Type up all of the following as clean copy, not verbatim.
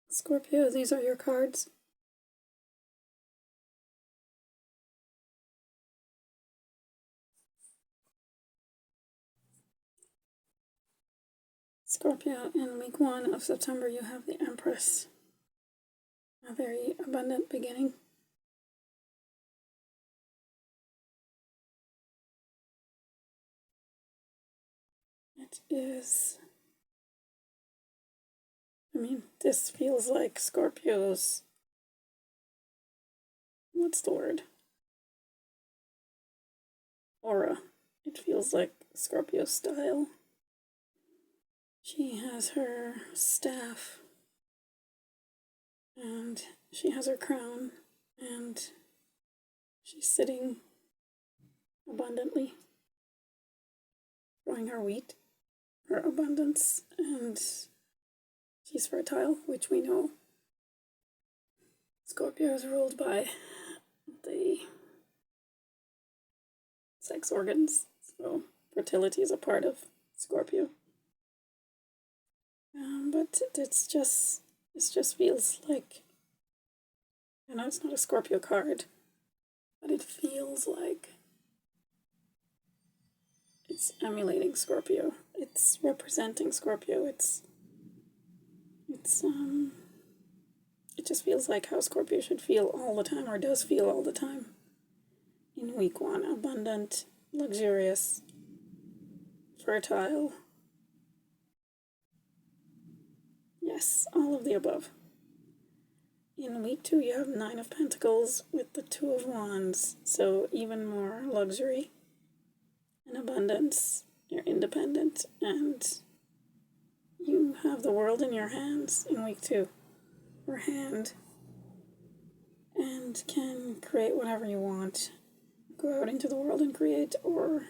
Scorpio, these are your cards. Scorpio, in week 1 of September, you have the Empress. A very abundant beginning. It is, this feels like Scorpio's, what's the word? Aura. It feels like Scorpio's style. She has her staff, and she has her crown, and she's sitting abundantly, growing her wheat, her abundance, and she's fertile, which we know. Scorpio is ruled by the sex organs, so fertility is a part of Scorpio. But this just feels like, I know it's not a Scorpio card, but it feels like it's emulating Scorpio. It's representing Scorpio. It just feels like how Scorpio should feel all the time, or does feel all the time. In week 1, abundant, luxurious, fertile. Yes, all of the above. In week 2, you have 9 of Pentacles with the 2 of Wands, so even more luxury and abundance. You're independent, and you have the world in your hands in week 2, or hand, and can create whatever you want. Go out into the world and create, or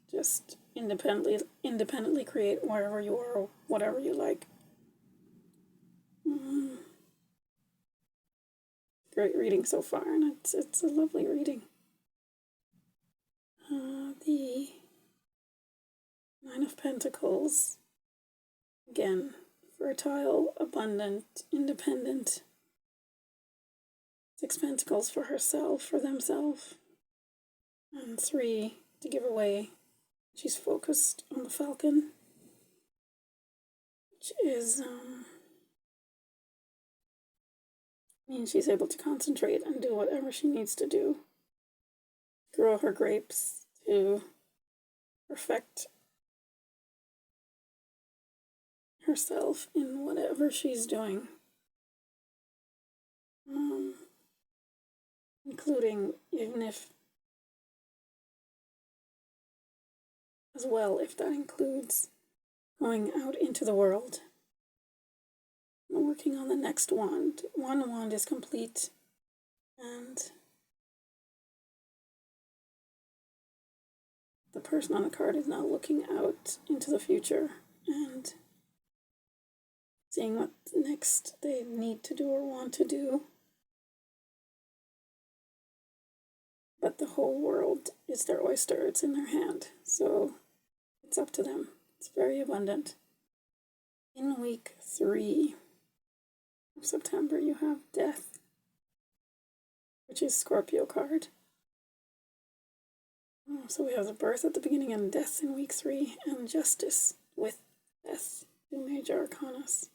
just independently create wherever you are, whatever you like. Great reading so far, and it's a lovely reading. The 9 of Pentacles, again, fertile, abundant, independent. 6 Pentacles for herself, for themselves, and 3 to give away. She's focused on the Falcon, which is, she's able to concentrate and do whatever she needs to do. Grow her grapes to perfect herself in whatever she's doing. Including, even if, as well, if that includes going out into the world. I'm working on the next wand. One wand is complete, and the person on the card is now looking out into the future and seeing what next they need to do or want to do. But the whole world is their oyster. It's in their hand, so it's up to them. It's very abundant. In week 3 of September, you have Death, which is Scorpio card. So we have the Birth at the beginning and Death in week 3, and Justice with Death, 2 major arcanas.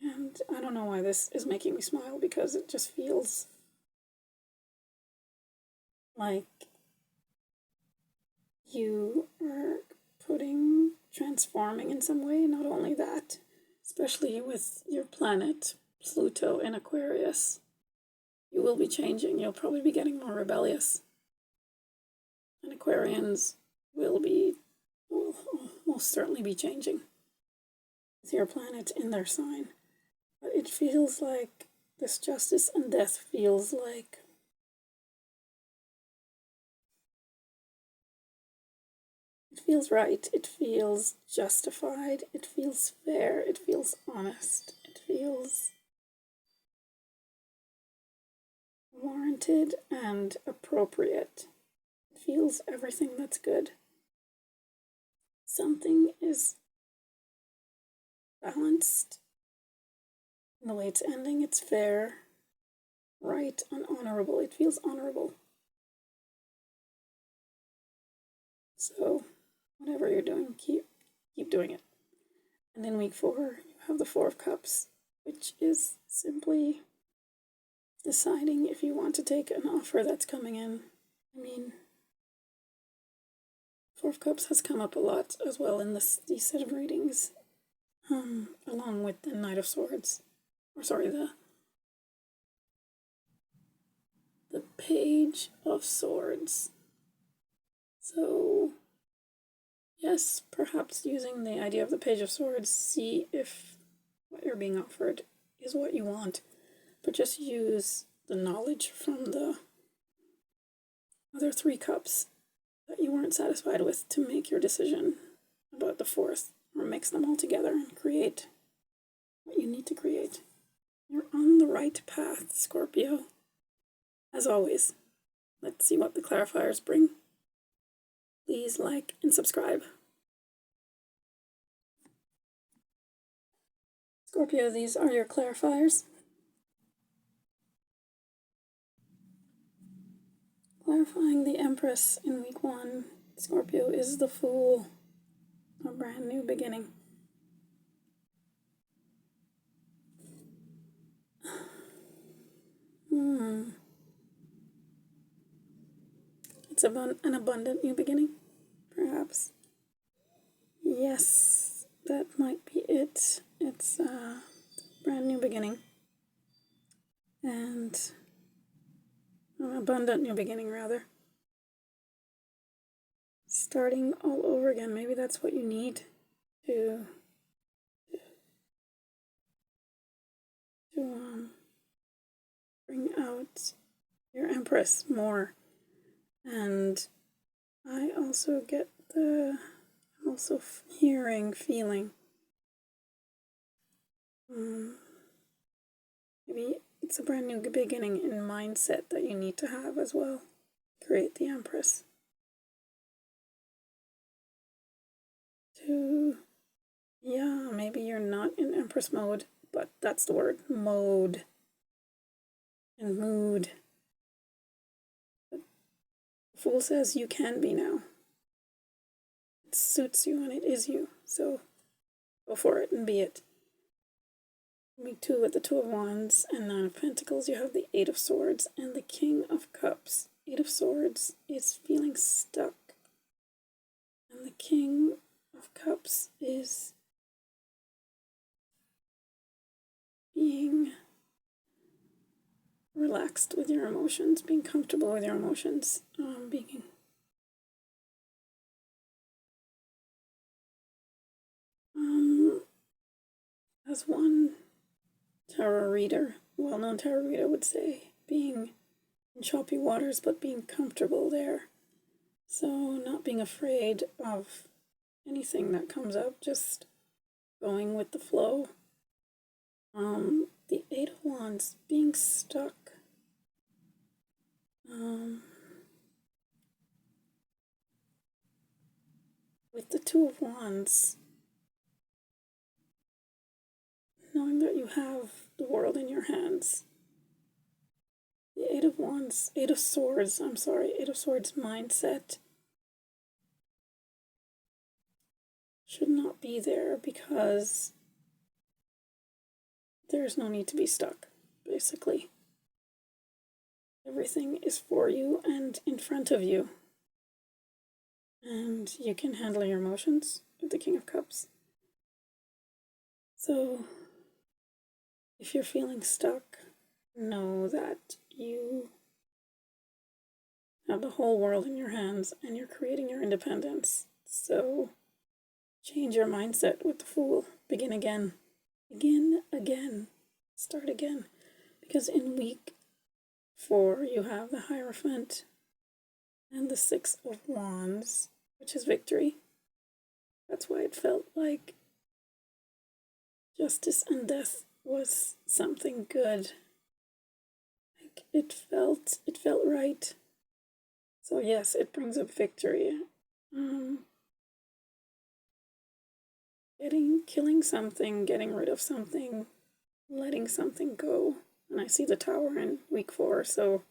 And I don't know why this is making me smile, because it just feels like you are transforming in some way. Not only that, especially with your planet Pluto in Aquarius, you will be changing. You'll probably be getting more rebellious. And Aquarians will most certainly be changing with your planet in their sign. But it feels like this Justice and Death feels like it feels right, it feels justified, it feels fair, it feels honest, it feels warranted and appropriate. It feels everything that's good. Something is balanced. And the way it's ending, it's fair, right, and honorable. It feels honorable. So whatever you're doing, keep doing it. And in week 4, you have the Four of Cups, which is simply deciding if you want to take an offer that's coming in. I mean, Four of Cups has come up a lot as well in these set of readings, along with the Knight of Swords, or sorry, the Page of Swords. So yes, perhaps using the idea of the Page of Swords, see if what you're being offered is what you want, but just use the knowledge from the other 3 cups that you weren't satisfied with to make your decision about the 4th, or mix them all together and create what you need to create. You're on the right path, Scorpio. As always, let's see what the clarifiers bring. Please like and subscribe. Scorpio, these are your clarifiers. Clarifying the Empress in week 1, Scorpio is the Fool, a brand new beginning. It's an abundant new beginning, perhaps. Yes, that might be it. It's a brand new beginning. And an abundant new beginning, rather. Starting all over again. Maybe that's what you need to bring out your Empress more. And I also get feeling. Maybe it's a brand new beginning in mindset that you need to have as well. Create the Empress. Maybe you're not in Empress mode, but that's the word, mode and mood. But the Fool says you can be now. It suits you and it is you, so go for it and be it. Week 2 with the Two of Wands and 9 of Pentacles, you have the 8 of Swords and the King of Cups. 8 of Swords is feeling stuck, and the King of Cups is being relaxed with your emotions, being comfortable with your emotions, as one tarot reader, well-known tarot reader would say, being in choppy waters, but being comfortable there. So not being afraid of anything that comes up, just going with the flow. The 8 of Wands, being stuck. With the Two of Wands, knowing that you have the world in your hands. The 8 of Wands, 8 of Swords mindset should not be there, because there's no need to be stuck, basically. Everything is for you and in front of you. And you can handle your emotions with the King of Cups. So, if you're feeling stuck, know that you have the whole world in your hands and you're creating your independence. So, change your mindset with the Fool. Begin again. Begin again. Start again. Because in week 4, you have the Hierophant and the 6 of Wands, which is victory. That's why it felt like justice and death was something good. Like it felt right. So yes, it brings up victory. killing something, getting rid of something, letting something go. And I see the Tower in week 4, so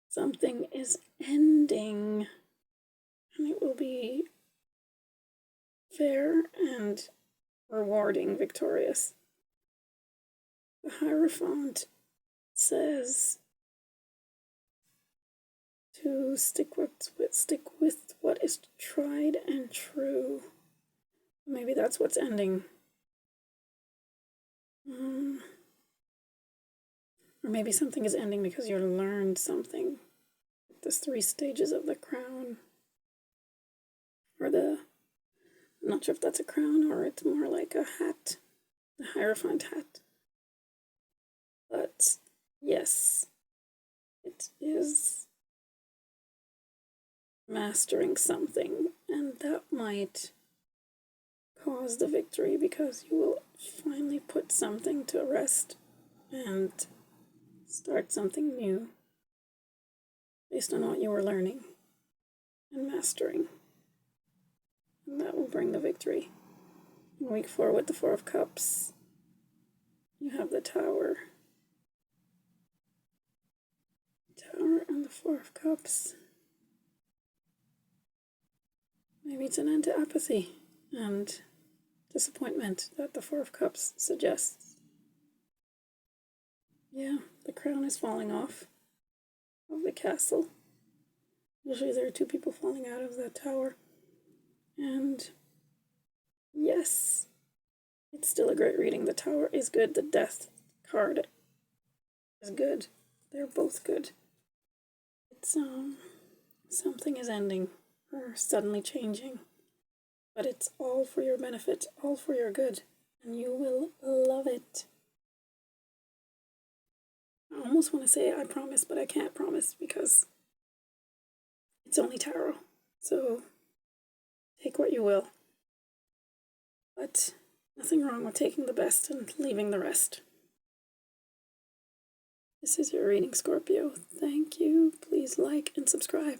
something is ending. And it will be fair and rewarding, victorious. The Hierophant says to stick with what is tried and true. Maybe that's what's ending. Or maybe something is ending because you learned something. There's 3 stages of the crown. Or I'm not sure if that's a crown or it's more like a hat. The Hierophant hat. But yes, it is mastering something, and that might cause the victory because you will finally put something to rest and start something new based on what you were learning and mastering. And that will bring the victory. In week 4 with the 4 of Cups, you have the Tower. Tower and the 4 of Cups. Maybe it's an end to apathy and disappointment that the 4 of Cups suggests. Yeah, the crown is falling off of the castle. Usually there are 2 people falling out of the Tower. And yes, it's still a great reading. The Tower is good. The Death card is good. They're both good. It's something is ending or suddenly changing, but it's all for your benefit, all for your good, and you will love it. I almost want to say I promise, but I can't promise because it's only tarot. So take what you will. But nothing wrong with taking the best and leaving the rest. This is your reading, Scorpio. Thank you. Please like and subscribe.